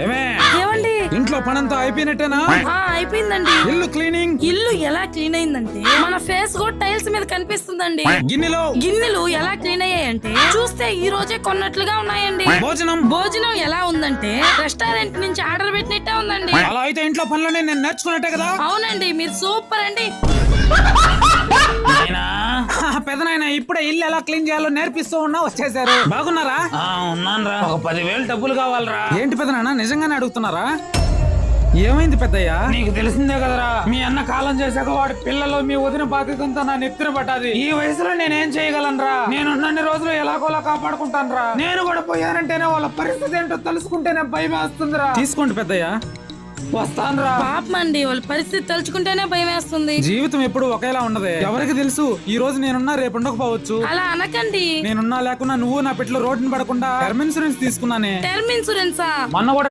ఏమండి ఇంట్లో పనంతా అయిపోయినట్టేనా? అయిపోయిందండి. ఇల్లు క్లీనింగ్. ఇల్లు ఎలా క్లీన్ అయిందంటే మన ఫేస్ కూడా టైల్స్ మీద కనిపిస్తుందండి. గిన్నెలు ఎలా క్లీన్ అయ్యాయంటే చూస్తే ఈ రోజే కొన్నట్లుగా ఉన్నాయండి. భోజనం ఎలా ఉందంటే రెస్టారెంట్ నుంచి ఆర్డర్ పెట్టినట్టే ఉందండి. అలా అయితే ఇంట్లో పనులనే నేను నేర్చుకున్నట్టే కదా. అవునండి, మీరు సూపర్ అండి. పెదనాయన ఇప్పుడే ఇల్లు ఎలా క్లీన్ చేయాలో నేర్పిస్తూ ఉన్నా వచ్చేసారు. బాగున్నారా? ఉన్నానరా. ఒక 10,000 డబ్బులు కావాలరా. ఏంటి పెదనాయన, నిజంగానే అడుగుతున్నారా? ఏమైంది పెద్దయ్యా? నీకు తెలిసిందే కదరా, మీ అన్న కాలం చేశాక వాడి పిల్లలు మీ వదిన బాధ్యతంతా నా నెత్తిన పట్టాది. ఈ వయసులో నేనేం చేయగలనరా? నేనున్నన్ని రోజులు ఎలాగోలా కాపాడుకుంటానురా. నేను కూడా పోయానంటేనే వాళ్ళ పరిస్థితి ఏంటో తెలుసుకుంటేనే భయం వేస్తుందిరా. తీసుకోండి పెద్దయ్యా. వస్తానురా. పాపమండి, వాళ్ళ పరిస్థితి తలుచుకుంటేనే భయం వేస్తుంది. జీవితం ఎప్పుడు ఒకేలా ఉండదు. ఎవరికి తెలుసు, ఈ రోజు నేనున్నా రేపు ఉండకపోవచ్చు. అలా అనకండి. నేనున్నా లేకున్నా నువ్వు నా పెట్లో రోడ్డుని పడకుండా టర్మ్ ఇన్సూరెన్స్ తీసుకున్నానే. టర్మ్ ఇన్సూరెన్సా? మొన్న కూడా